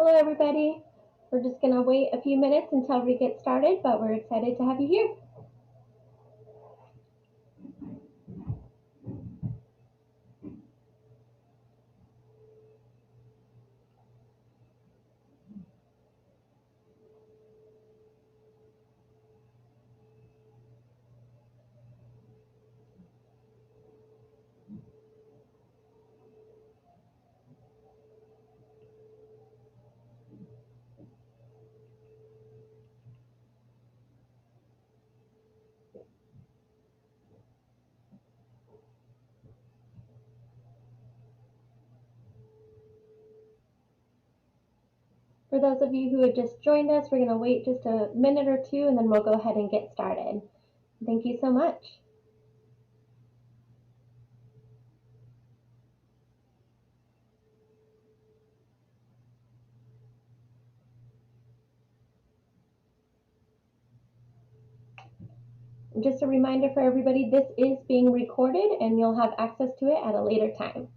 Hello, everybody. We're just going to wait a few minutes until we get started, but we're excited to have you here. For those of you who have just joined us, we're going to wait just a minute or two, and then we'll go ahead and get started. Thank you so much. Just a reminder for everybody, this is being recorded, and you'll have access to it at a later time.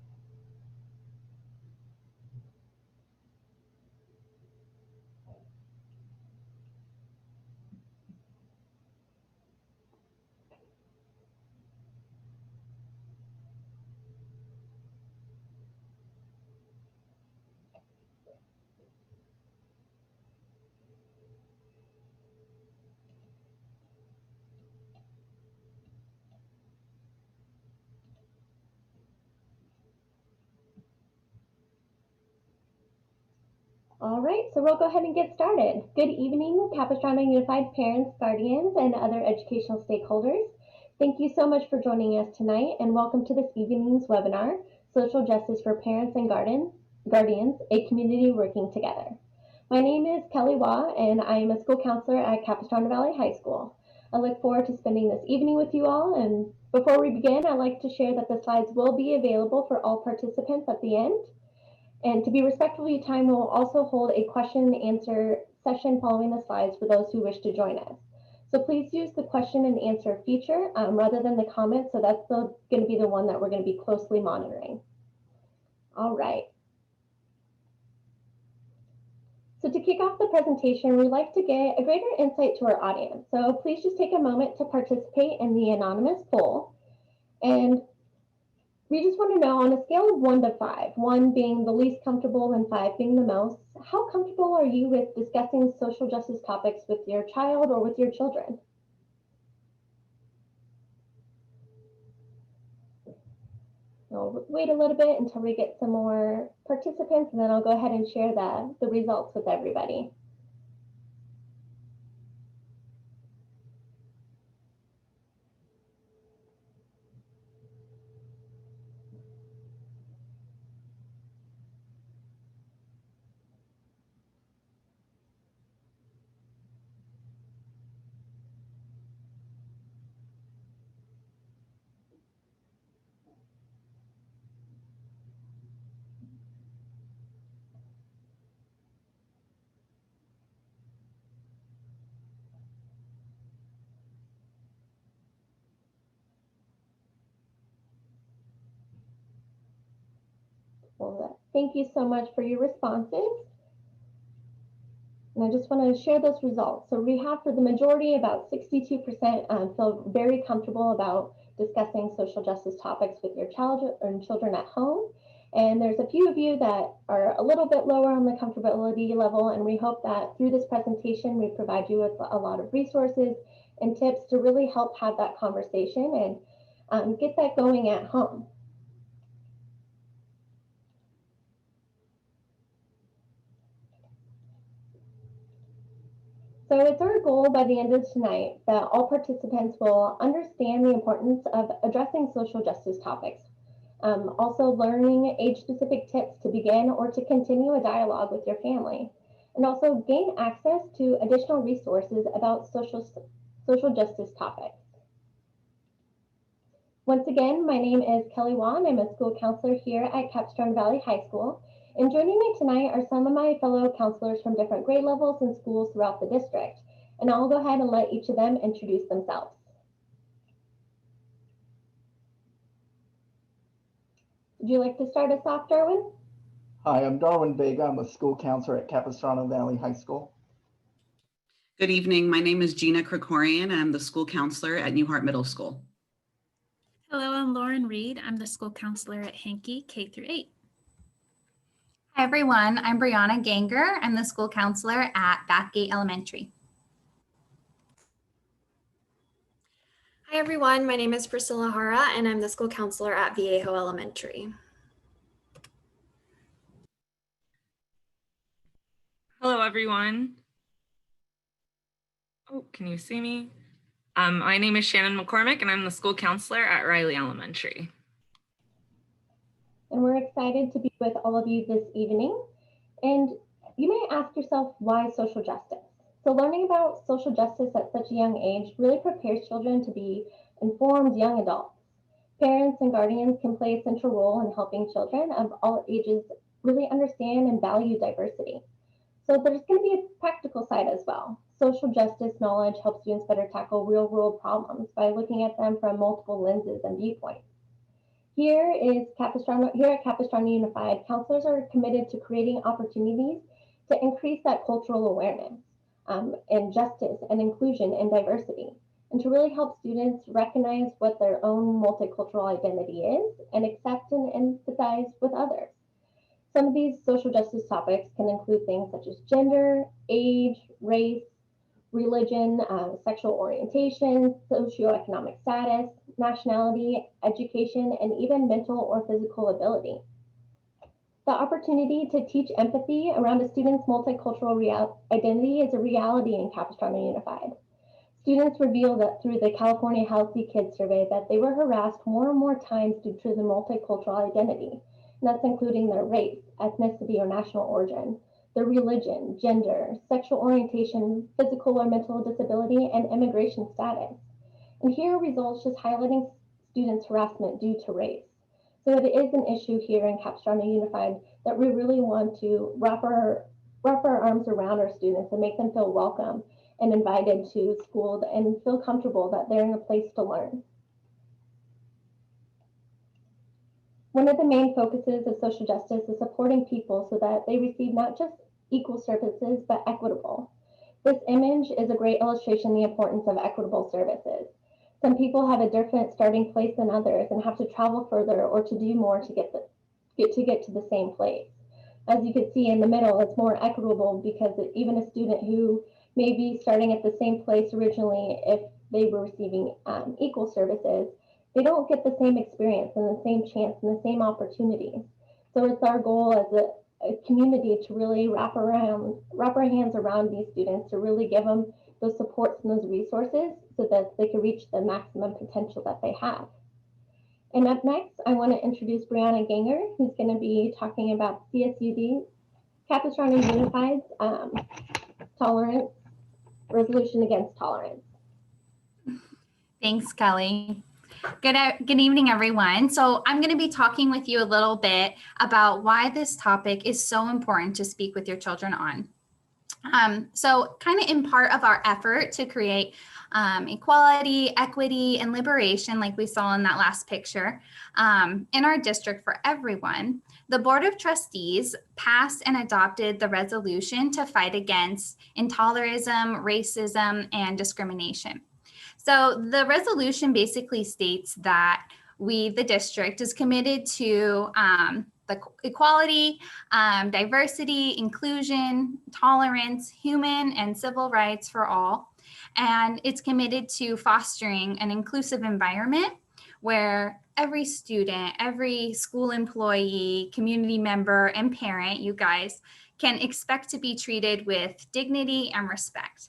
All right, so we'll go ahead and get started. Good evening, Capistrano Unified parents, guardians, and other educational stakeholders. Thank you so much for joining us tonight, and welcome to this evening's webinar, Social Justice for Parents and Guardians, a Community Working Together. My name is Kelly Waugh, and I am a school counselor at Capistrano Valley High School. I look forward to spending this evening with you all, and before we begin, I'd like to share that the slides will be available for all participants at the end. And to be respectful of your time, we'll also hold a question and answer session following the slides for those who wish to join us. So please use the question and answer feature rather than the comments. So that's going to be the one that we're going to be closely monitoring. All right. So to kick off the presentation, we'd like to get a greater insight to our audience. So please just take a moment to participate in the anonymous poll. And we just want to know, on a scale of 1 to 5, 1 being the least comfortable and 5 being the most, how comfortable are you with discussing social justice topics with your child or with your children? I'll wait a little bit until we get some more participants, and then I'll go ahead and share the results with everybody. Well, thank you so much for your responses. And I just want to share those results. So we have, for the majority, about 62% feel very comfortable about discussing social justice topics with your child and children at home. And there's a few of you that are a little bit lower on the comfortability level, and we hope that through this presentation, we provide you with a lot of resources and tips to really help have that conversation and get that going at home. So it's our goal by the end of tonight that all participants will understand the importance of addressing social justice topics. Also learning age-specific tips to begin or to continue a dialogue with your family, and also gain access to additional resources about social justice topics. Once again, my name is Kelly Waugh, and I'm a school counselor here at Capistrano Valley High School. And joining me tonight are some of my fellow counselors from different grade levels and schools throughout the district. And I'll go ahead and let each of them introduce themselves. Would you like to start us off, Darwin? Hi, I'm Darwin Vega. I'm a school counselor at Capistrano Valley High School. Good evening. My name is Gina Krikorian. I'm the school counselor at Newhart Middle School. Hello, I'm Lauren Reed. I'm the school counselor at Hankey K through 8. Hi everyone, I'm Brianna Ganger. I'm the school counselor at Bathgate Elementary. Hi everyone, my name is Priscilla Hara and I'm the school counselor at Viejo Elementary. Hello everyone. Oh, can you see me? My name is Shannon McCormick and I'm the school counselor at Riley Elementary. And we're excited to be with all of you this evening. And you may ask yourself, why social justice? So learning about social justice at such a young age really prepares children to be informed young adults. Parents and guardians can play a central role in helping children of all ages really understand and value diversity. So there's going to be a practical side as well. Social justice knowledge helps students better tackle real world problems by looking at them from multiple lenses and viewpoints. Here at Capistrano Unified, counselors are committed to creating opportunities to increase that cultural awareness and justice and inclusion and diversity, and to really help students recognize what their own multicultural identity is and accept and empathize with others. Some of these social justice topics can include things such as gender, age, race, religion, sexual orientation, socioeconomic status, nationality, education, and even mental or physical ability. The opportunity to teach empathy around a student's multicultural identity is a reality in Capistrano Unified. Students revealed that through the California Healthy Kids survey that they were harassed more and more times due to their multicultural identity, and that's including their race, ethnicity, or national origin, their religion, gender, sexual orientation, physical or mental disability, and immigration status. And here are results just highlighting students' harassment due to race. So it is an issue here in Capistrano Unified that we really want to wrap our arms around our students and make them feel welcome and invited to school and feel comfortable that they're in a place to learn. One of the main focuses of social justice is supporting people so that they receive not just equal services, but equitable. This image is a great illustration of the importance of equitable services. Some people have a different starting place than others and have to travel further or to do more to get to the same place. As you can see in the middle, it's more equitable because even a student who may be starting at the same place originally, if they were receiving equal services, they don't get the same experience and the same chance and the same opportunities. So it's our goal as a community to really wrap our hands around these students, to really give them those supports and those resources so that they can reach the maximum potential that they have. And up next, I want to introduce Brianna Ganger, who's going to be talking about CSUD, Capistrano Unified's tolerance, resolution against tolerance. Thanks, Kelly. Good evening, everyone. So I'm going to be talking with you a little bit about why this topic is so important to speak with your children on. So kind of in part of our effort to create equality, equity, and liberation, like we saw in that last picture, in our district for everyone, the Board of Trustees passed and adopted the resolution to fight against intolerism, racism, and discrimination. So the resolution basically states that we, the district, is committed to the equality, diversity, inclusion, tolerance, human and civil rights for all. And it's committed to fostering an inclusive environment where every student, every school employee, community member, and parent, you guys, can expect to be treated with dignity and respect.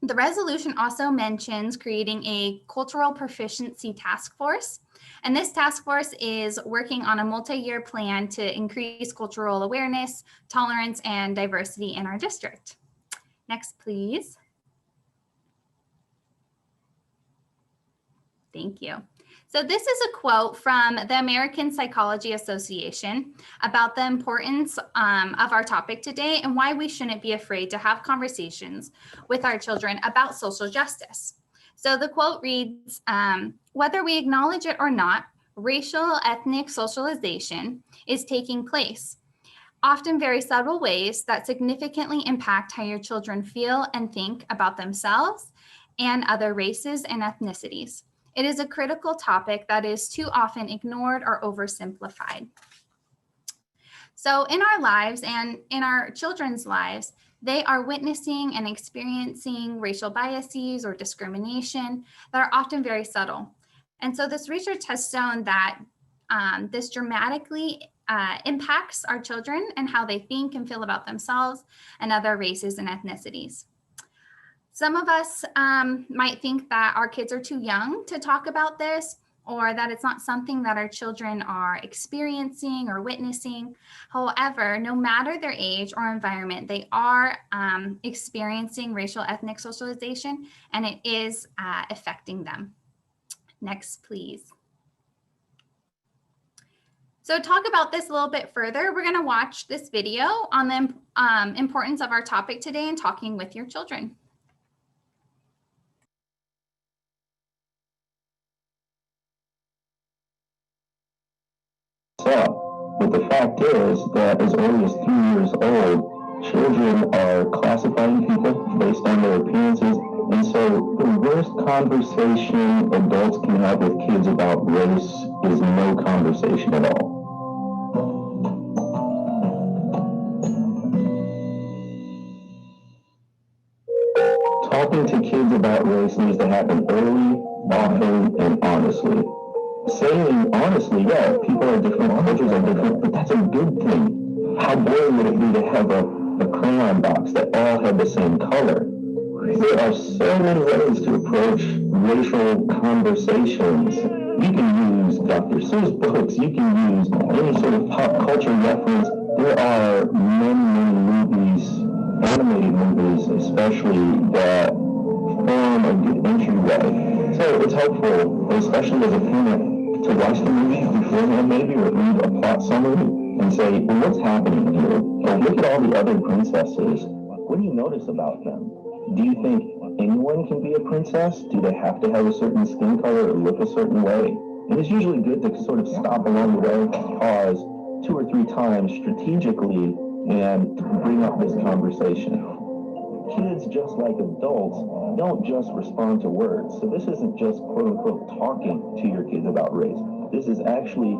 The resolution also mentions creating a cultural proficiency task force. And this task force is working on a multi-year plan to increase cultural awareness, tolerance, and diversity in our district. Next, please. Thank you. So this is a quote from the American Psychology Association about the importance of our topic today and why we shouldn't be afraid to have conversations with our children about social justice. So the quote reads, whether we acknowledge it or not, racial ethnic socialization is taking place, often very subtle ways that significantly impact how your children feel and think about themselves and other races and ethnicities. It is a critical topic that is too often ignored or oversimplified. So in our lives and in our children's lives, they are witnessing and experiencing racial biases or discrimination that are often very subtle. And so this research has shown that this dramatically impacts our children and how they think and feel about themselves and other races and ethnicities. Some of us might think that our kids are too young to talk about this, or that it's not something that our children are experiencing or witnessing. However, no matter their age or environment, they are experiencing racial ethnic socialization, and it is affecting them. Next, please. So talk about this a little bit further. We're going to watch this video on the importance of our topic today and talking with your children. But the fact is that as early as 3 years old, children are classifying people based on their appearances. And so the worst conversation adults can have with kids about race is no conversation at all. Talking to kids about race needs to happen early, often, and honestly. Saying honestly, yeah, people are different, cultures are different, but that's a good thing. How boring would it be to have a crayon box that all had the same color? There are so many ways to approach racial conversations. You can use Dr. Seuss books, you can use any sort of pop culture reference. There are many movies, animated movies especially, that form a good entryway. So it's helpful, especially as a parent, to watch the movie beforehand maybe, or read a plot summary and say, well, what's happening here? Or look at all the other princesses. What do you notice about them? Do you think anyone can be a princess? Do they have to have a certain skin color or look a certain way? And it's usually good to sort of stop along the way, pause 2 or 3 times strategically, and bring up this conversation. Kids, just like adults, don't just respond to words. So this isn't just quote-unquote talking to your kids about race. This is actually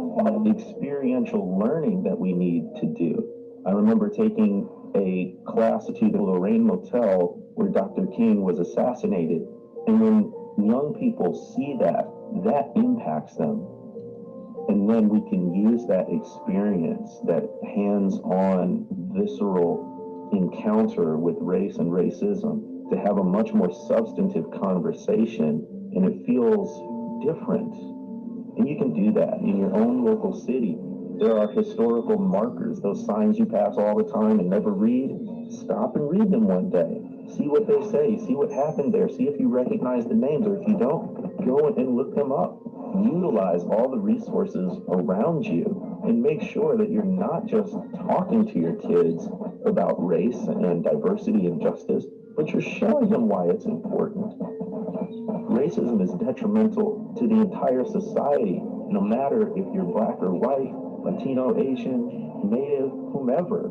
experiential learning that we need to do. I remember taking a class to the Lorraine Motel where Dr. King was assassinated. And when young people see that, that impacts them. And then we can use that experience, that hands-on, visceral encounter with race and racism to have a much more substantive conversation, and it feels different. And you can do that in your own local city. There are historical markers, those signs you pass all the time and never read. Stop and read them one day. See what they say, see what happened there, see if you recognize the names, or if you don't, go and look them up. Utilize all the resources around you and make sure that you're not just talking to your kids about race and diversity and justice, but you're showing them why it's important. Racism is detrimental to the entire society, no matter if you're black or white, Latino, Asian, Native, whomever.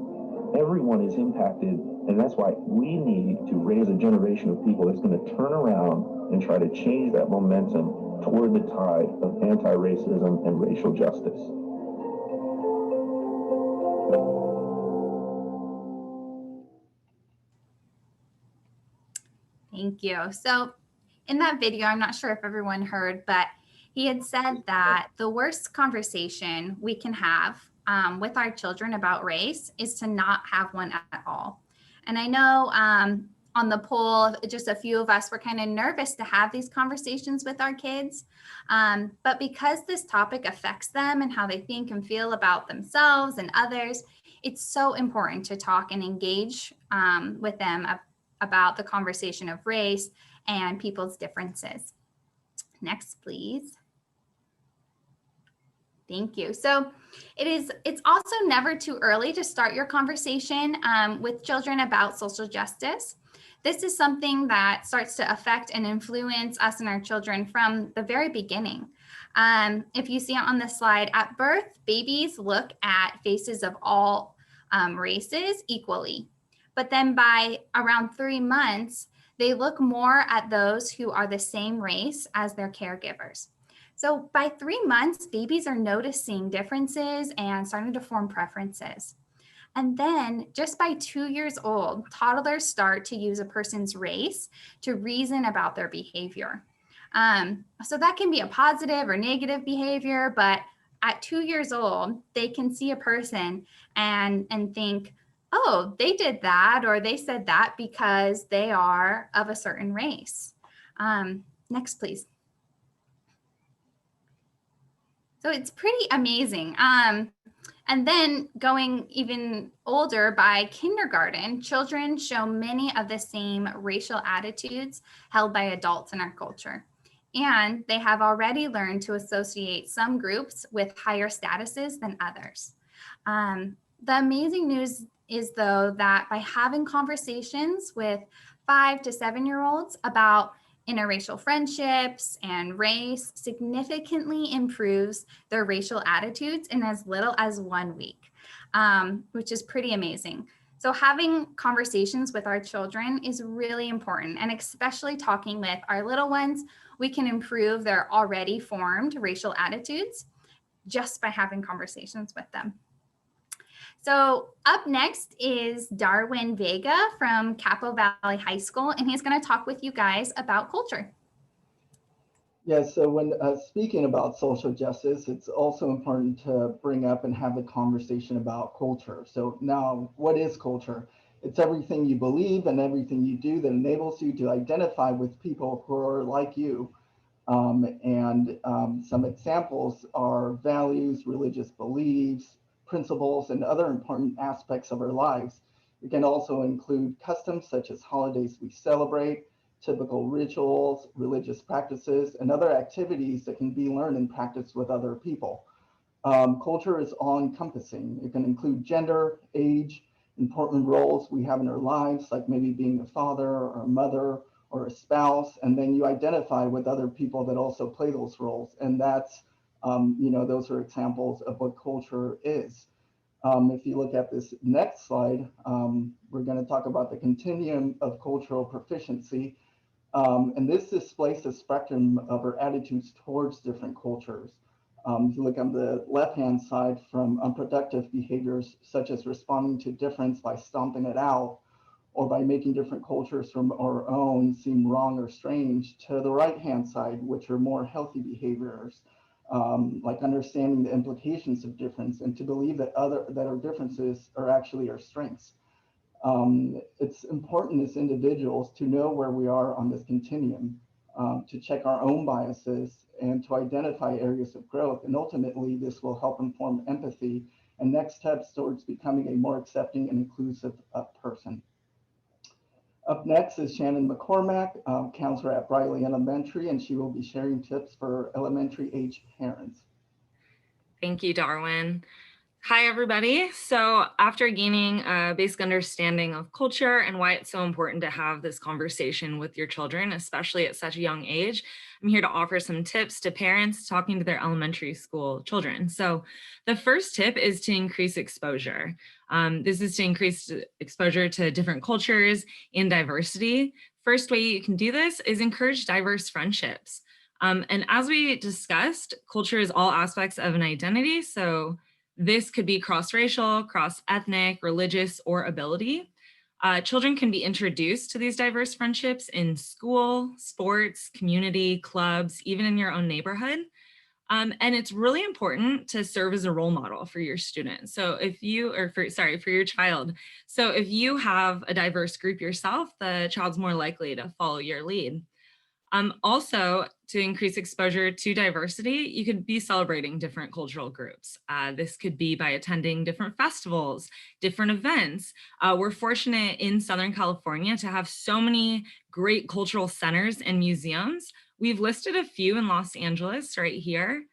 Everyone is impacted, and that's why we need to raise a generation of people that's going to turn around and try to change that momentum toward the tide of anti-racism and racial justice. Thank you. So in that video, I'm not sure if everyone heard, but he had said that the worst conversation we can have with our children about race is to not have one at all. And I know on the poll, just a few of us were kind of nervous to have these conversations with our kids. But because this topic affects them and how they think and feel about themselves and others, it's so important to talk and engage with them about the conversation of race and people's differences. Next, please. Thank you. So it's also never too early to start your conversation with children about social justice. this is something that starts to affect and influence us and our children from the very beginning. If you see it on the slide, at birth, babies look at faces of all races equally. But then by around 3 months, they look more at those who are the same race as their caregivers. So by 3 months, babies are noticing differences and starting to form preferences. And then just by 2 years old, toddlers start to use a person's race to reason about their behavior. So that can be a positive or negative behavior, but at 2 years old, they can see a person and think, oh, they did that or they said that because they are of a certain race. Next, please. So it's pretty amazing. And then going even older, by kindergarten, children show many of the same racial attitudes held by adults in our culture. And they have already learned to associate some groups with higher statuses than others. The amazing news is, though, that by having conversations with 5 to 7-year-olds about interracial friendships and race significantly improves their racial attitudes in as little as 1 week, which is pretty amazing. So having conversations with our children is really important, and especially talking with our little ones, we can improve their already formed racial attitudes just by having conversations with them. So up next is Darwin Vega from Capo Valley High School, and he's going to talk with you guys about culture. Yeah, so when speaking about social justice, it's also important to bring up and have a conversation about culture. So now, what is culture? It's everything you believe and everything you do that enables you to identify with people who are like you. Some examples are values, religious beliefs, principles, and other important aspects of our lives. It can also include customs such as holidays we celebrate, typical rituals, religious practices, and other activities that can be learned and practiced with other people. Culture is all-encompassing. It can include gender, age, important roles we have in our lives, like maybe being a father or a mother or a spouse, and then you identify with other people that also play those roles. And that's, those are examples of what culture is. If you look at this next slide, we're going to talk about the continuum of cultural proficiency. And this displays the spectrum of our attitudes towards different cultures. If you look on the left-hand side, from unproductive behaviors, such as responding to difference by stomping it out, or by making different cultures from our own seem wrong or strange, to the right-hand side, which are more healthy behaviors, like understanding the implications of difference and to believe that our differences are actually our strengths. It's important as individuals to know where we are on this continuum, to check our own biases and to identify areas of growth. And ultimately, this will help inform empathy and next steps towards becoming a more accepting and inclusive person. Up next is Shannon McCormack, counselor at Riley Elementary, and she will be sharing tips for elementary age parents. Thank you, Darwin. Hi, everybody. So after gaining a basic understanding of culture and why it's so important to have this conversation with your children, especially at such a young age, I'm here to offer some tips to parents talking to their elementary school children. So the first tip is to increase exposure. This is to increase exposure to different cultures and diversity. First way you can do this is encourage diverse friendships. And as we discussed, culture is all aspects of an identity. So this could be cross-racial, cross-ethnic, religious, or ability. Children can be introduced to these diverse friendships in school, sports, community, clubs, even in your own neighborhood. And it's really important to serve as a role model for your students. So if you, for your child. So if you have a diverse group yourself, the child's more likely to follow your lead. Also, to increase exposure to diversity, you could be celebrating different cultural groups. This could be by attending different festivals, different events. We're fortunate in Southern California to have so many great cultural centers and museums. We've listed a few in Los Angeles right here.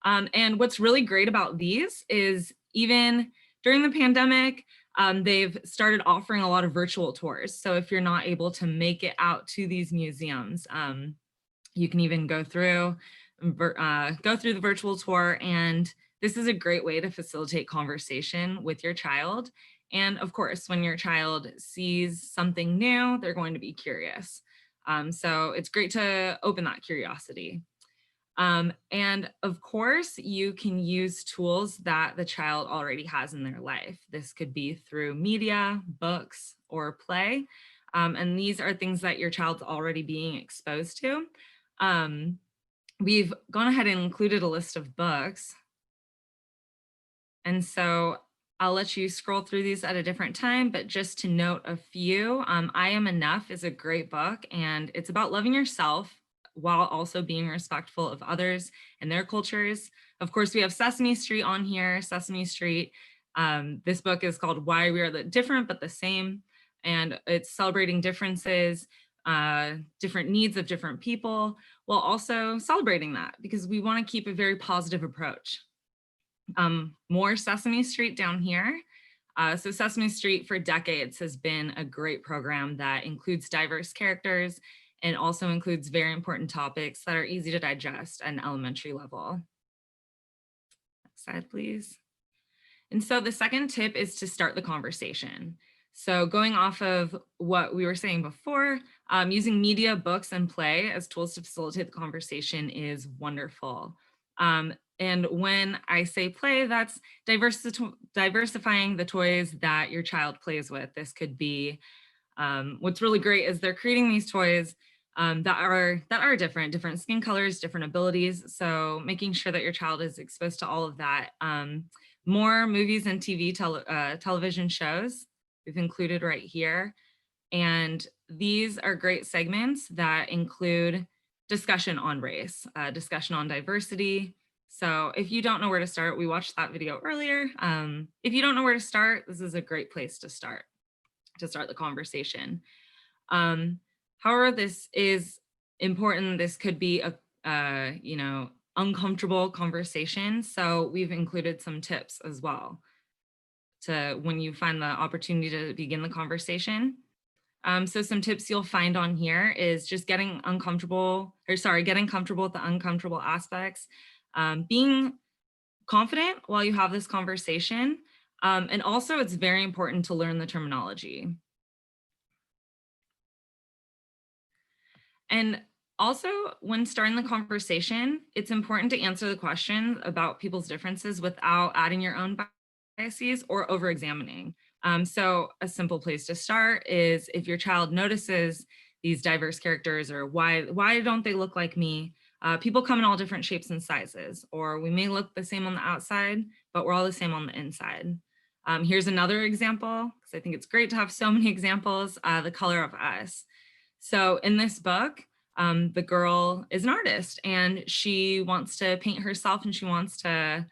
And what's really great about these is even during the pandemic, they've started offering a lot of virtual tours. So if you're not able to make it out to these museums, you can even go through the virtual tour, and this is a great way to facilitate conversation with your child. And of course, when your child sees something new, they're going to be curious. So it's great to open that curiosity. And of course, you can use tools that the child already has in their life. This could be through media, books, or play. And these are things that your child's already being exposed to. We've gone ahead and included a list of books. And so I'll let you scroll through these at a different time, but just to note a few, I Am Enough is a great book, and it's about loving yourself while also being respectful of others and their cultures. Of course, we have Sesame Street on here. Sesame Street, this book is called Why We Are Different But the Same, and it's celebrating differences, different needs of different people, while also celebrating that, because we want to keep a very positive approach. More Sesame Street down here. So Sesame Street for decades has been a great program that includes diverse characters and also includes very important topics that are easy to digest at an elementary level. Next slide, please. And so the second tip is to start the conversation. So going off of what we were saying before, using media, books, and play as tools to facilitate the conversation is wonderful. And when I say play, that's diversifying the toys that your child plays with. This could be, what's really great is they're creating these toys that are different skin colors, different abilities. So making sure that your child is exposed to all of that. More movies and television shows we've included right here. And these are great segments that include discussion on race, discussion on diversity. So if you don't know where to start, we watched that video earlier. If you don't know where to start, this is a great place to start the conversation. However, this is important. This could be a uncomfortable conversation. So we've included some tips as well to when you find the opportunity to begin the conversation. So some tips you'll find on here is just getting comfortable with the uncomfortable aspects, being confident while you have this conversation. And also it's very important to learn the terminology. And also when starting the conversation, it's important to answer the question about people's differences without adding your own biases or over-examining. So a simple place to start is if your child notices these diverse characters or why don't they look like me? People come in all different shapes and sizes, or we may look the same on the outside, but we're all the same on the inside. Here's another example, because I think it's great to have so many examples, The Color of Us. So in this book, the girl is an artist and she wants to paint herself and she wants to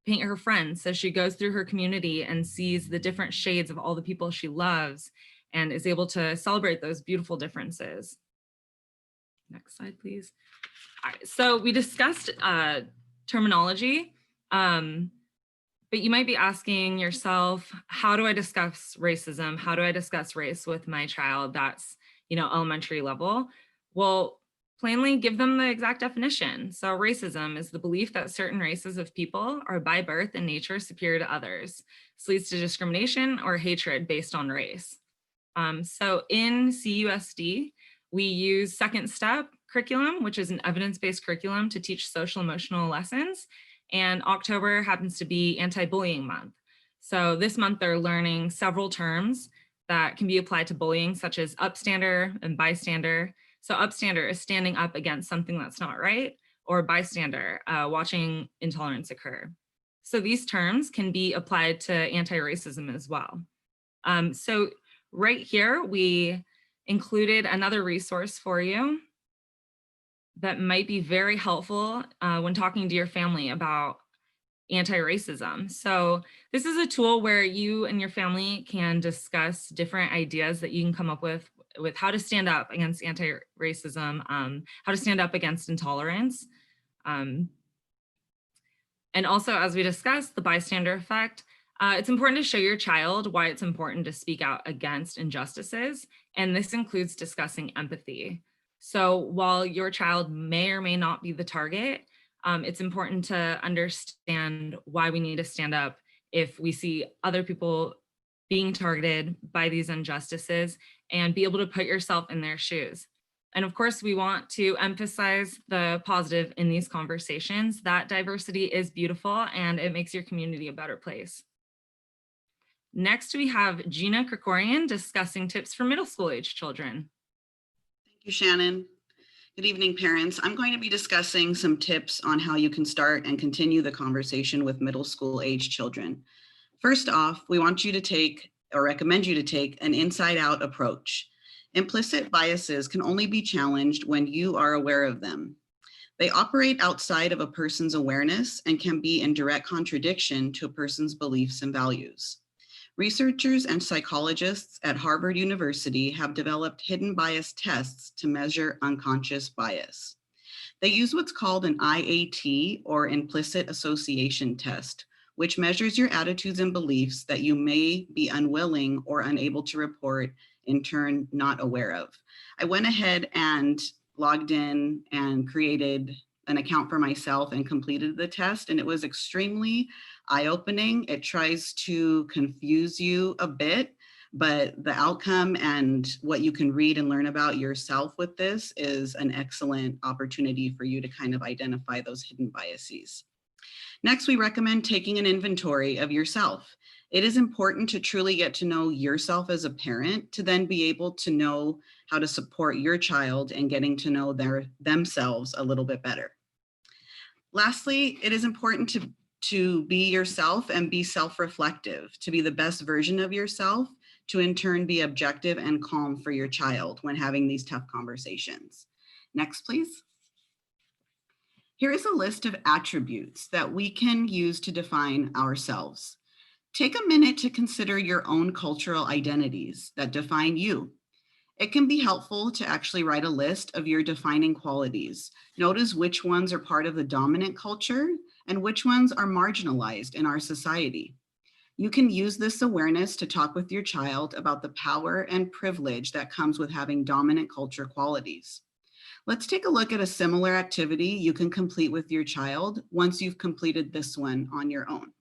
paint her friends. So she goes through her community and sees the different shades of all the people she loves and is able to celebrate those beautiful differences. Next slide, please. All right, so we discussed terminology, but you might be asking yourself, how do I discuss racism? How do I discuss race with my child that's, elementary level? Well, plainly give them the exact definition. So racism is the belief that certain races of people are by birth and nature superior to others. This leads to discrimination or hatred based on race. So in CUSD, we use second step curriculum, which is an evidence-based curriculum to teach social emotional lessons. And October happens to be anti-bullying month. So this month they're learning several terms that can be applied to bullying, such as upstander and bystander. So upstander is standing up against something that's not right, or bystander, watching intolerance occur. So these terms can be applied to anti-racism as well. So right here, we included another resource for you that might be very helpful when talking to your family about anti-racism. So this is a tool where you and your family can discuss different ideas that you can come up with how to stand up against anti-racism, how to stand up against intolerance. And also, as we discussed, the bystander effect. It's important to show your child why it's important to speak out against injustices, and this includes discussing empathy. So while your child may or may not be the target, it's important to understand why we need to stand up if we see other people being targeted by these injustices and be able to put yourself in their shoes. And of course, we want to emphasize the positive in these conversations, that diversity is beautiful and it makes your community a better place. Next, we have Gina Krikorian discussing tips for middle school age children. Thank you, Shannon. Good evening, parents. I'm going to be discussing some tips on how you can start and continue the conversation with middle school age children. First off, we want you to take, or recommend you to take, an inside-out approach. Implicit biases can only be challenged when you are aware of them. They operate outside of a person's awareness and can be in direct contradiction to a person's beliefs and values. Researchers and psychologists at Harvard University have developed hidden bias tests to measure unconscious bias. They use what's called an IAT, or implicit association test, which measures your attitudes and beliefs that you may be unwilling or unable to report, in turn not aware of. I went ahead and logged in and created an account for myself and completed the test, and it was extremely eye-opening. It tries to confuse you a bit, but the outcome and what you can read and learn about yourself with this is an excellent opportunity for you to kind of identify those hidden biases. Next, we recommend taking an inventory of yourself. It is important to truly get to know yourself as a parent to then be able to know how to support your child in getting to know themselves a little bit better. Lastly, it is important to be yourself and be self-reflective, to be the best version of yourself, to in turn be objective and calm for your child when having these tough conversations. Next, please. Here is a list of attributes that we can use to define ourselves. Take a minute to consider your own cultural identities that define you. It can be helpful to actually write a list of your defining qualities. Notice which ones are part of the dominant culture and which ones are marginalized in our society. You can use this awareness to talk with your child about the power and privilege that comes with having dominant culture qualities. Let's take a look at a similar activity you can complete with your child once you've completed this one on your own.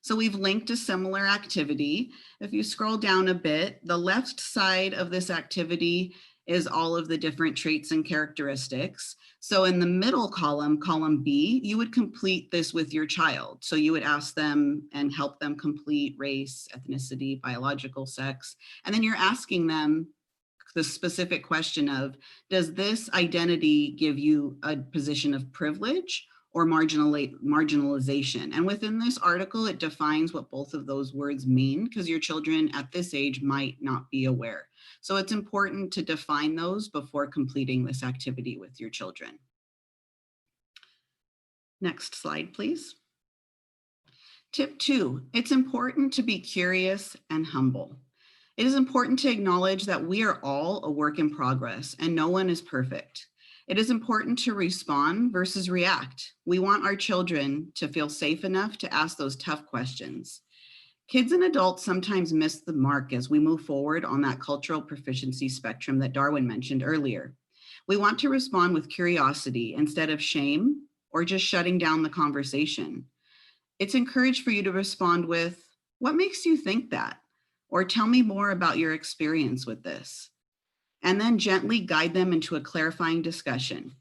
So we've linked a similar activity. If you scroll down a bit, the left side of this activity is all of the different traits and characteristics. So in the middle column, column B, you would complete this with your child. So you would ask them and help them complete race, ethnicity, biological sex, and then you're asking them the specific question of, does this identity give you a position of privilege or marginalization? And within this article, it defines what both of those words mean, because your children at this age might not be aware. So it's important to define those before completing this activity with your children. Next slide, please. Tip 2, it's important to be curious and humble. It is important to acknowledge that we are all a work in progress and no one is perfect. It is important to respond versus react. We want our children to feel safe enough to ask those tough questions. Kids and adults sometimes miss the mark as we move forward on that cultural proficiency spectrum that Darwin mentioned earlier. We want to respond with curiosity instead of shame or just shutting down the conversation. It's encouraged for you to respond with, "What makes you think that?" Or "Tell me more about your experience with this." And then gently guide them into a clarifying discussion.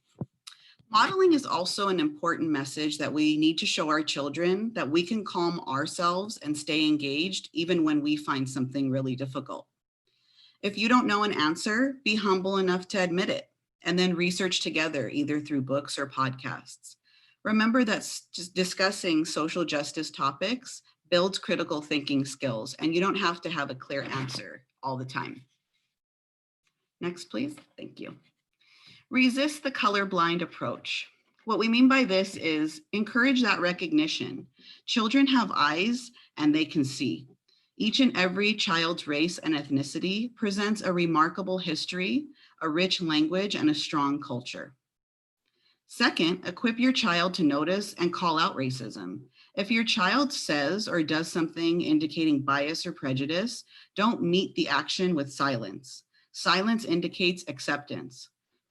Modeling is also an important message that we need to show our children that we can calm ourselves and stay engaged even when we find something really difficult. If you don't know an answer, be humble enough to admit it and then research together, either through books or podcasts. Remember that just discussing social justice topics builds critical thinking skills, and you don't have to have a clear answer all the time. Next, please. Thank you. Resist the colorblind approach. What we mean by this is encourage that recognition. Children have eyes and they can see. Each and every child's race and ethnicity presents a remarkable history, a rich language, and a strong culture. Second, equip your child to notice and call out racism. If your child says or does something indicating bias or prejudice, don't meet the action with silence. Silence indicates acceptance.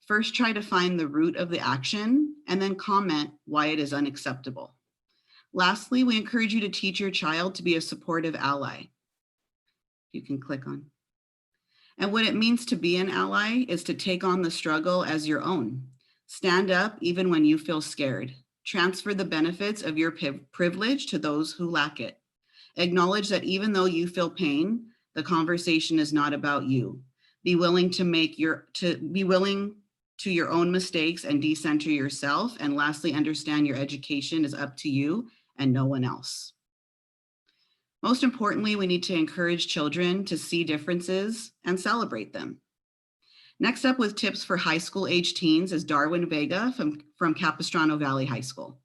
First, try to find the root of the action and then comment why it is unacceptable. Lastly, we encourage you to teach your child to be a supportive ally. You can click on. And what it means to be an ally is to take on the struggle as your own. Stand up even when you feel scared. Transfer the benefits of your privilege to those who lack it. Acknowledge that even though you feel pain, the conversation is not about you. Be willing to your own mistakes and decenter yourself. And lastly, understand your education is up to you and no one else. Most importantly, we need to encourage children to see differences and celebrate them. Next up with tips for high school age teens is Darwin Vega from Capistrano Valley High School.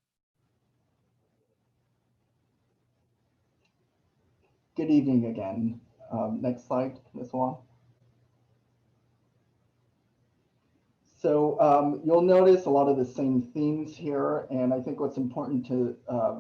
Good evening again. Next slide, Ms. Wong. So you'll notice a lot of the same themes here, and I think what's important to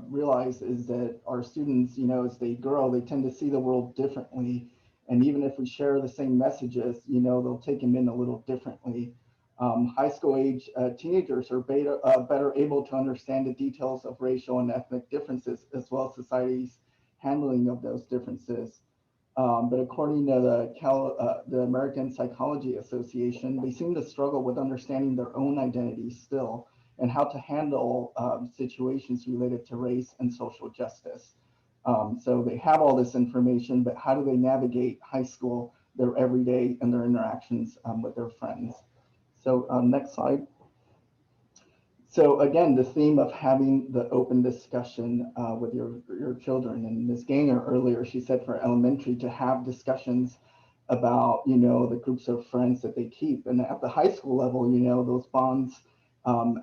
realize is that our students, as they grow, they tend to see the world differently, and even if we share the same messages, they'll take them in a little differently. High school age teenagers are better able to understand the details of racial and ethnic differences, as well as society's handling of those differences. But according to the American Psychology Association, they seem to struggle with understanding their own identities still and how to handle situations related to race and social justice. So they have all this information, but how do they navigate high school, their everyday and their interactions with their friends? So next slide. So again, the theme of having the open discussion with your children, and Ms. Ganger earlier, she said for elementary to have discussions about, the groups of friends that they keep. And at the high school level, those bonds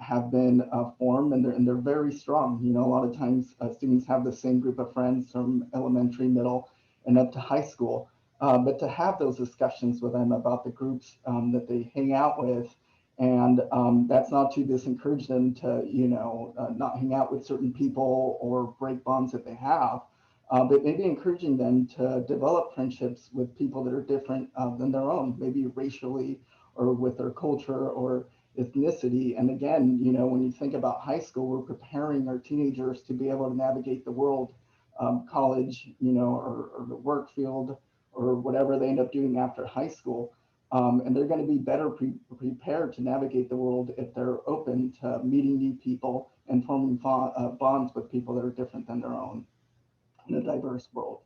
have been formed and they're very strong. A lot of times students have the same group of friends from elementary, middle, and up to high school. But to have those discussions with them about the groups that they hang out with, and that's not to disencourage them to, not hang out with certain people or break bonds that they have, but maybe encouraging them to develop friendships with people that are different than their own, maybe racially or with their culture or ethnicity. And again, when you think about high school, we're preparing our teenagers to be able to navigate the world, college, or the work field, or whatever they end up doing after high school. And they're going to be better prepared to navigate the world if they're open to meeting new people and forming bonds with people that are different than their own in a diverse world.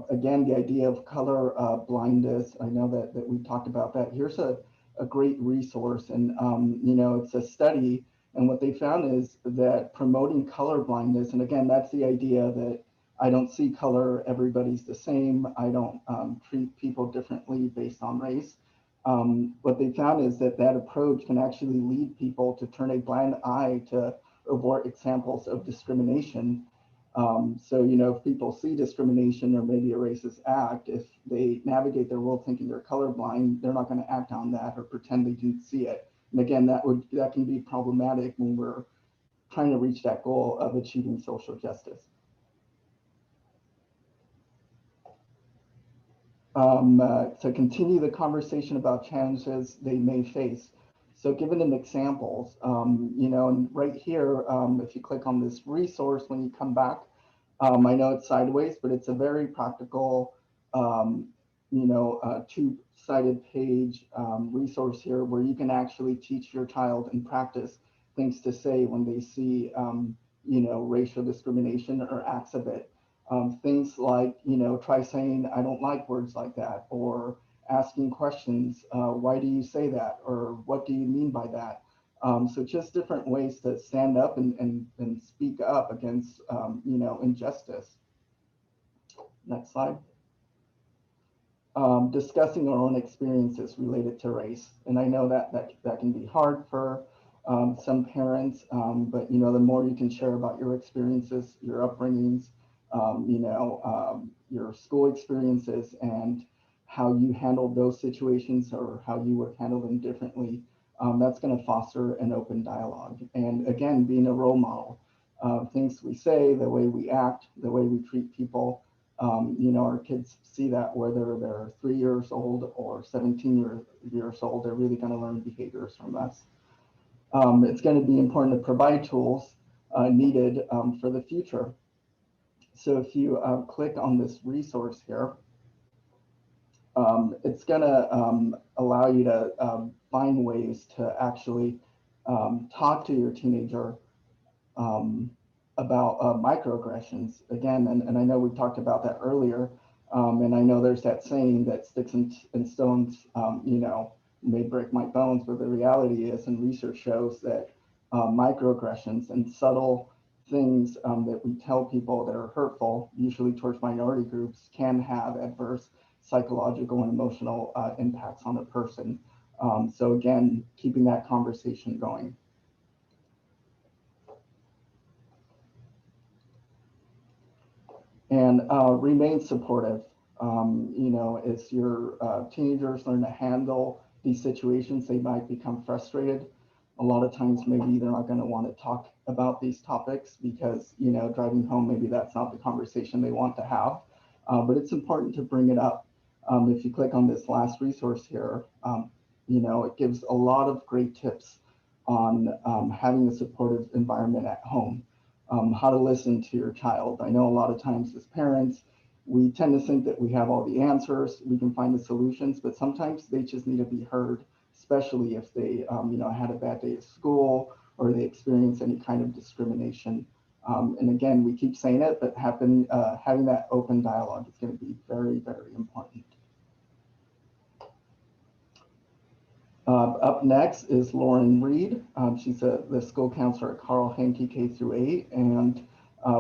Again, the idea of color blindness, I know that we talked about that. Here's a great resource, and it's a study, and what they found is that promoting color blindness, and again, that's the idea that I don't see color, everybody's the same. I don't treat people differently based on race. What they found is that approach can actually lead people to turn a blind eye to overt examples of discrimination. If people see discrimination or maybe a racist act, if they navigate their world thinking they're colorblind, they're not going to act on that or pretend they didn't see it. And again, that can be problematic when we're trying to reach that goal of achieving social justice. To continue the conversation about challenges they may face. So giving them examples, and right here, if you click on this resource, when you come back, I know it's sideways, but it's a very practical, two-sided page resource here where you can actually teach your child and practice things to say when they see, racial discrimination or acts of it. Things like, try saying, I don't like words like that, or asking questions, why do you say that? Or what do you mean by that? So just different ways to stand up and speak up against, injustice. Next slide. Discussing our own experiences related to race. And I know that can be hard for some parents, but, the more you can share about your experiences, your upbringings, your school experiences and how you handled those situations or how you would handle them differently, that's going to foster an open dialogue. And again, being a role model, things we say, the way we act, the way we treat people, our kids see that whether they're 3 years old or 17 years old, they're really going to learn behaviors from us. It's going to be important to provide tools needed for the future. So if you click on this resource here, it's going to allow you to find ways to actually talk to your teenager about microaggressions again. And I know we talked about that earlier. And I know there's that saying that sticks and stones, may break my bones, but the reality is, and research shows that microaggressions and subtle things that we tell people that are hurtful, usually towards minority groups, can have adverse psychological and emotional impacts on a person. So again, keeping that conversation going. And remain supportive. As your teenagers learn to handle these situations, they might become frustrated. A lot of times, maybe they're not going to want to talk about these topics because, driving home, maybe that's not the conversation they want to have. But it's important to bring it up. If you click on this last resource here, it gives a lot of great tips on having a supportive environment at home. How to listen to your child. I know a lot of times as parents, we tend to think that we have all the answers, we can find the solutions, but sometimes they just need to be heard, especially if they, had a bad day at school or they experience any kind of discrimination. And again, we keep saying it, but having that open dialogue is going to be very, very important. Up next is Lauren Reed. She's the school counselor at Carl Henke K-8, and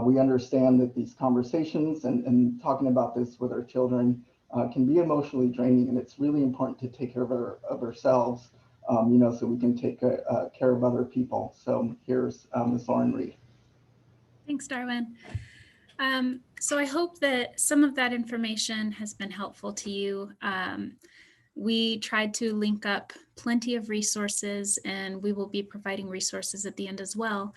we understand that these conversations and talking about this with our children can be emotionally draining, and it's really important to take care of ourselves, so we can take care of other people. So here's Ms. Lauren Reed. Thanks, Darwin. So I hope that some of that information has been helpful to you. We tried to link up plenty of resources, and we will be providing resources at the end as well.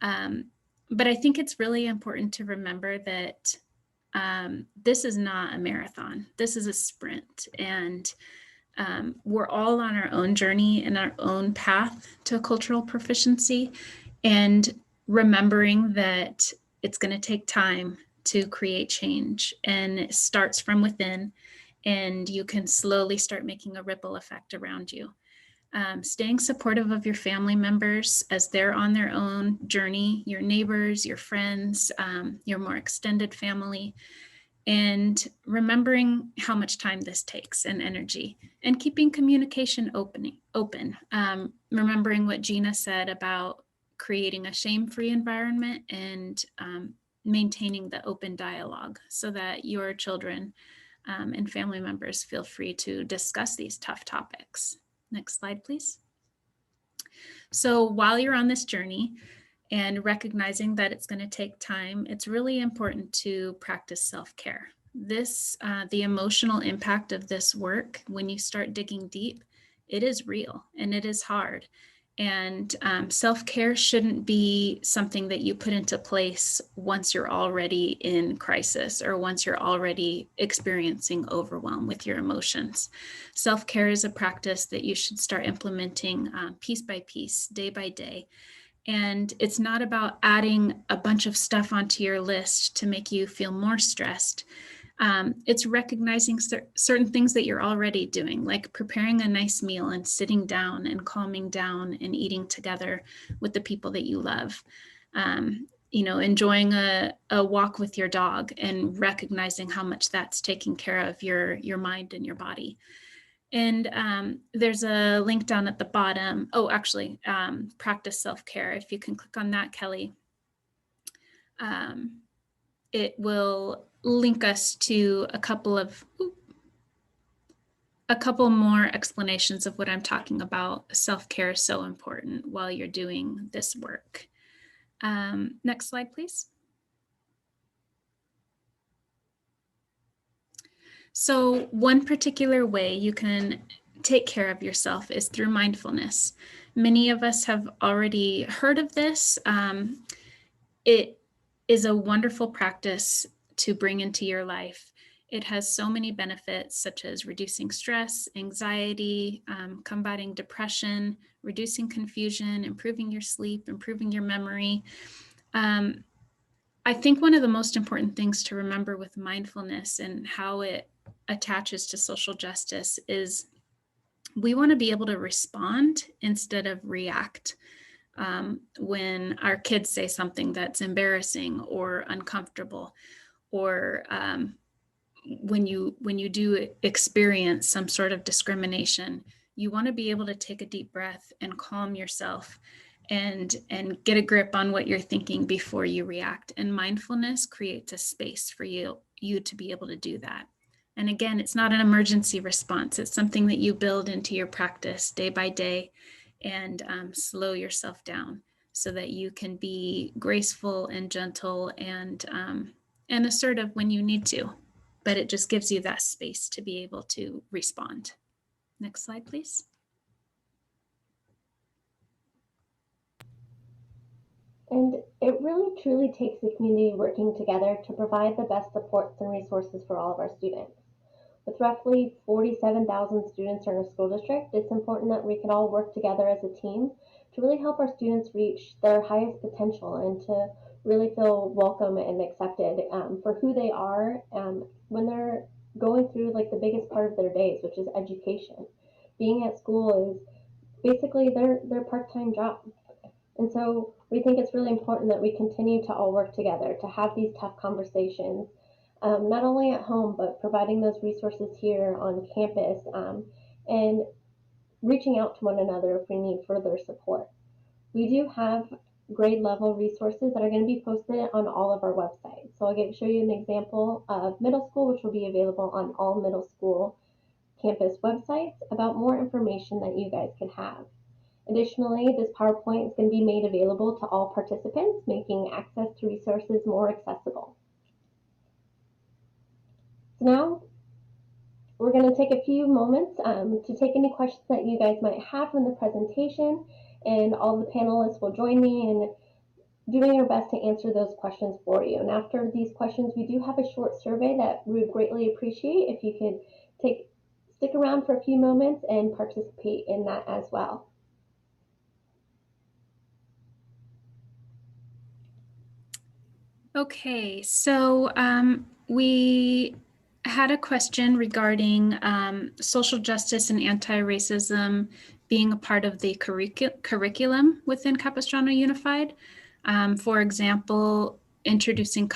But I think it's really important to remember that this is not a marathon. This is a sprint, and we're all on our own journey and our own path to cultural proficiency, and remembering that it's going to take time to create change, and it starts from within. And you can slowly start making a ripple effect around you. Staying supportive of your family members as they're on their own journey, your neighbors, your friends, your more extended family, and remembering how much time this takes and energy, and keeping communication open. Remembering what Gina said about creating a shame-free environment and maintaining the open dialogue so that your children and family members feel free to discuss these tough topics. Next slide, please. So while you're on this journey and recognizing that it's going to take time, it's really important to practice self-care. The emotional impact of this work, when you start digging deep, it is real and it is hard. And self-care shouldn't be something that you put into place once you're already in crisis or once you're already experiencing overwhelm with your emotions. Self-care is a practice that you should start implementing piece by piece, day by day. And it's not about adding a bunch of stuff onto your list to make you feel more stressed. It's recognizing certain things that you're already doing, like preparing a nice meal and sitting down and calming down and eating together with the people that you love. Enjoying a walk with your dog and recognizing how much that's taking care of your mind and your body. And there's a link down at the bottom. Oh, actually, practice self-care. If you can click on that, Kelly, it will link us to a couple more explanations of what I'm talking about. Self-care is so important while you're doing this work. Next slide, please. So one particular way you can take care of yourself is through mindfulness. Many of us have already heard of this. It is a wonderful practice to bring into your life. It has so many benefits, such as reducing stress, anxiety, combating depression, reducing confusion, improving your sleep, improving your memory. I think one of the most important things to remember with mindfulness and how it attaches to social justice is we want to be able to respond instead of react. When our kids say something that's embarrassing or uncomfortable, or when you do experience some sort of discrimination, you want to be able to take a deep breath and calm yourself and get a grip on what you're thinking before you react. And mindfulness creates a space for you to be able to do that. And again, it's not an emergency response. It's something that you build into your practice day by day and slow yourself down so that you can be graceful and gentle and assertive when you need to. But it just gives you that space to be able to respond. Next slide, please. And it really truly takes the community working together to provide the best supports and resources for all of our students. With roughly 47,000 students in our school district, it's important that we can all work together as a team to really help our students reach their highest potential and to really feel welcome and accepted for who they are when they're going through like the biggest part of their days, which is education. Being at school is basically their part-time job. And so we think it's really important that we continue to all work together to have these tough conversations, not only at home, but providing those resources here on campus and reaching out to one another if we need further support. We do have grade level resources that are going to be posted on all of our websites. So I'll show you an example of middle school, which will be available on all middle school campus websites about more information that you guys can have. Additionally, this PowerPoint is going to be made available to all participants, making access to resources more accessible. So now we're going to take a few moments to take any questions that you guys might have from the presentation, and all the panelists will join me in doing our best to answer those questions for you. And after these questions, we do have a short survey that we would greatly appreciate if you could stick around for a few moments and participate in that as well. Okay, so we had a question regarding social justice and anti-racism being a part of the curriculum within Capistrano Unified. For example, introducing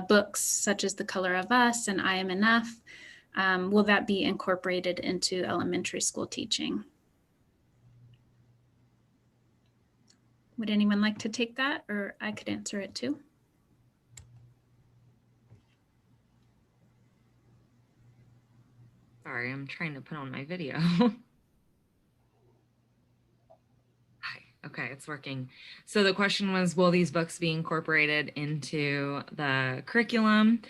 books such as The Color of Us and I Am Enough. Will that be incorporated into elementary school teaching? Would anyone like to take that, or I could answer it too? Sorry, I'm trying to put on my video. Okay, it's working. So the question was, will these books be incorporated into the curriculum?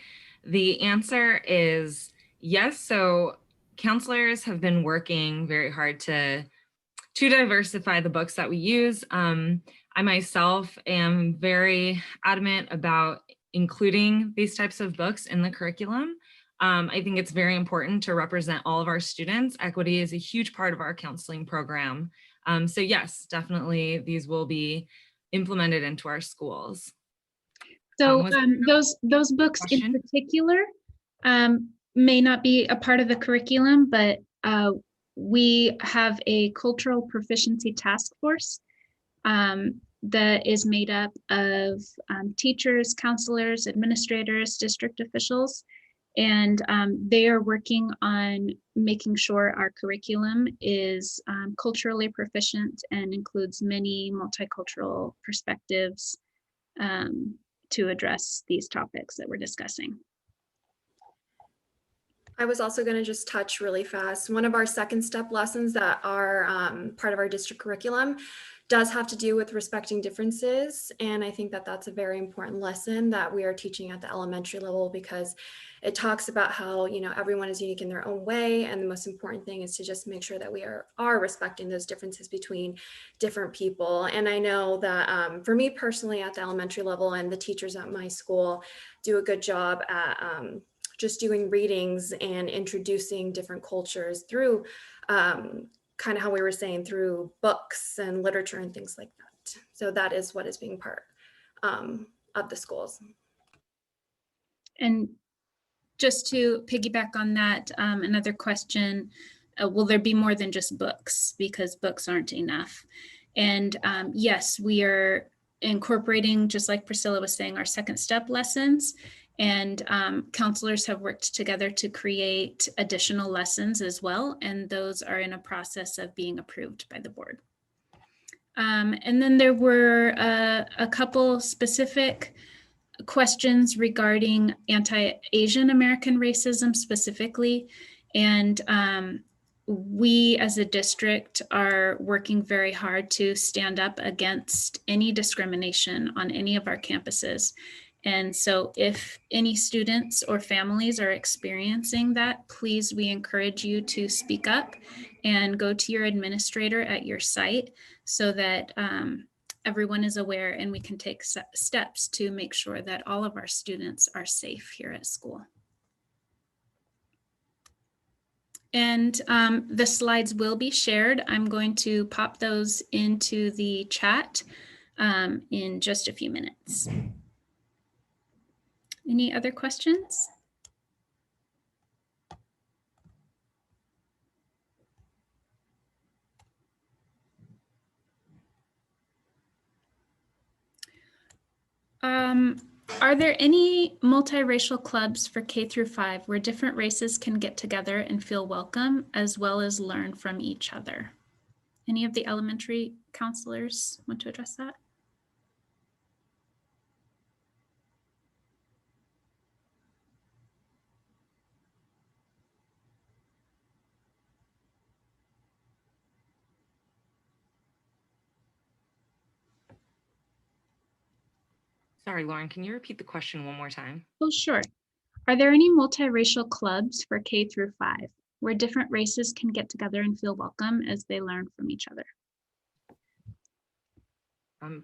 The answer is yes. So counselors have been working very hard to diversify the books that we use. I myself am very adamant about including these types of books in the curriculum. I think it's very important to represent all of our students. Equity is a huge part of our counseling program. So yes, definitely these will be implemented into our schools. So those books in particular may not be a part of the curriculum, but we have a cultural proficiency task force that is made up of teachers, counselors, administrators, district officials, and they are working on making sure our curriculum is culturally proficient and includes many multicultural perspectives to address these topics that we're discussing. I was also going to just touch really fast. One of our second step lessons that are part of our district curriculum does have to do with respecting differences. And I think that that's a very important lesson that we are teaching at the elementary level, because it talks about how, you know, everyone is unique in their own way. And the most important thing is to just make sure that we are respecting those differences between different people. And I know that for me personally at the elementary level, and the teachers at my school do a good job at just doing readings and introducing different cultures through kind of how we were saying, through books and literature and things like that. So that is what is being part of the schools. And just to piggyback on that, another question, will there be more than just books? Because books aren't enough. And yes, we are incorporating, just like Priscilla was saying, our second step lessons. And counselors have worked together to create additional lessons as well. And those are in a process of being approved by the board. And then there were a couple specific questions regarding anti-Asian American racism specifically. And we as a district are working very hard to stand up against any discrimination on any of our campuses. And so if any students or families are experiencing that, please, we encourage you to speak up and go to your administrator at your site so that everyone is aware and we can take steps to make sure that all of our students are safe here at school. And the slides will be shared. I'm going to pop those into the chat in just a few minutes. Any other questions? Are there any multiracial clubs for K through 5 where different races can get together and feel welcome as well as learn from each other? Any of the elementary counselors want to address that? Sorry, Lauren, can you repeat the question one more time? Oh, sure. Are there any multiracial clubs for K through 5 where different races can get together and feel welcome as they learn from each other?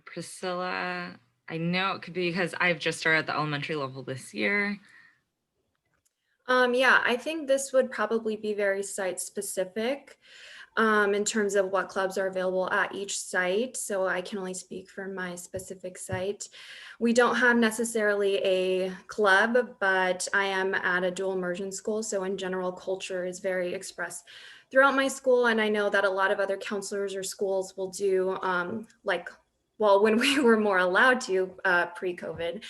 Priscilla, I know it could be because I've just started at the elementary level this year. Yeah, I think this would probably be very site specific in terms of what clubs are available at each site. So I can only speak for my specific site. We don't have necessarily a club, but I am at a dual immersion school. So in general, culture is very expressed throughout my school. And I know that a lot of other counselors or schools will do well, when we were more allowed to pre-COVID,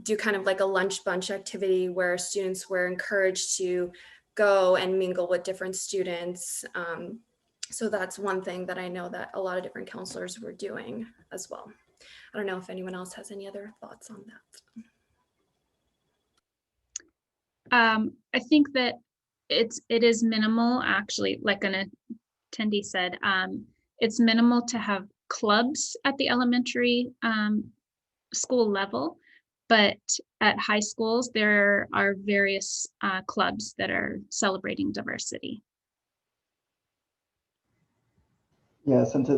do kind of like a lunch bunch activity where students were encouraged to go and mingle with different students. So that's one thing that I know that a lot of different counselors were doing as well. I don't know if anyone else has any other thoughts on that. I think that it is minimal, actually, like an attendee said, it's minimal to have clubs at the elementary school level, but at high schools, there are various clubs that are celebrating diversity. Yes, and to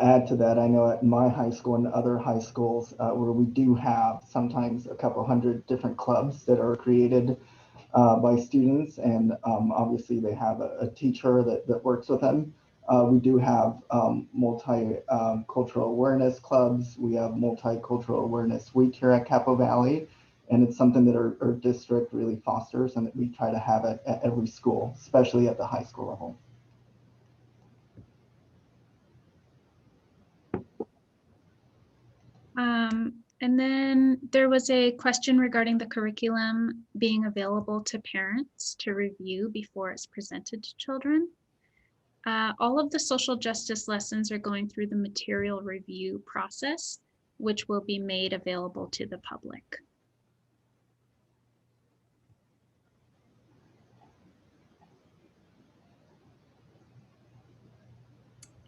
add to that, I know at my high school and other high schools where we do have sometimes a couple hundred different clubs that are created by students, and obviously they have a teacher that works with them. We do have multicultural awareness clubs. We have multicultural awareness week here at Capo Valley, and it's something that our district really fosters and that we try to have at every school, especially at the high school level. And then there was a question regarding the curriculum being available to parents to review before it's presented to children. All of the social justice lessons are going through the material review process, which will be made available to the public.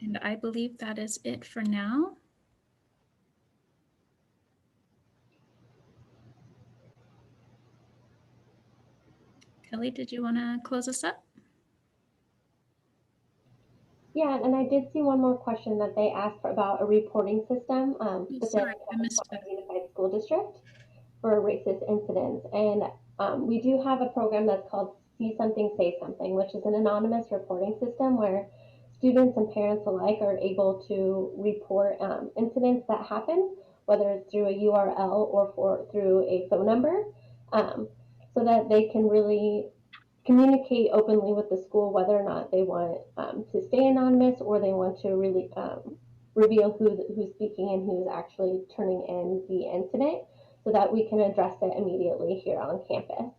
And I believe that is it for now. Kelly, did you want to close us up? Yeah, and I did see one more question that they asked for about a reporting system within Sorry, I missed the that. Unified School District for racist incidents. And we do have a program that's called See Something, Say Something, which is an anonymous reporting system where students and parents alike are able to report incidents that happen, whether it's through a URL or through a phone number, so that they can really communicate openly with the school whether or not they want to stay anonymous or they want to really reveal who's speaking and who's actually turning in the incident so that we can address it immediately here on campus.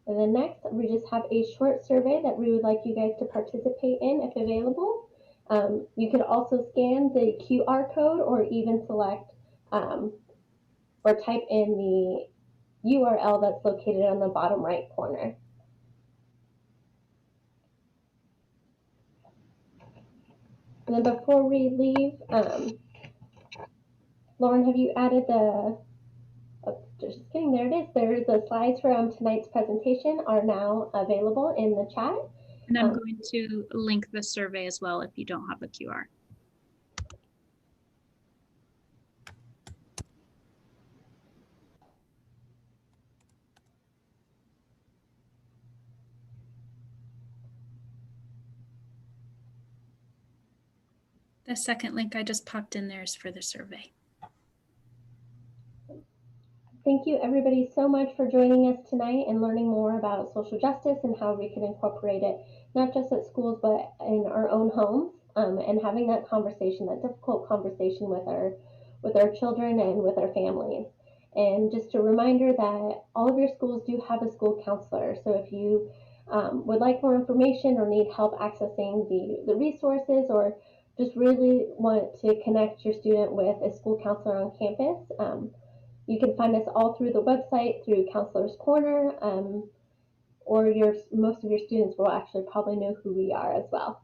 And then next, we just have a short survey that we would like you guys to participate in if available. You could also scan the QR code or even select or type in the URL that's located on the bottom right corner. And then before we leave, Lauren, have you added the, just kidding, there it is. There's the slides from tonight's presentation are now available in the chat. And I'm going to link the survey as well if you don't have a QR. The second link I just popped in there is for the survey. Thank you everybody so much for joining us tonight and learning more about social justice and how we can incorporate it, not just at schools, but in our own homes, and having that conversation, that difficult conversation with our children and with our families. And just a reminder that all of your schools do have a school counselor. So if you would like more information or need help accessing the resources or just really want to connect your student with a school counselor on campus, you can find us all through the website, through Counselor's Corner, or most of your students will actually probably know who we are as well.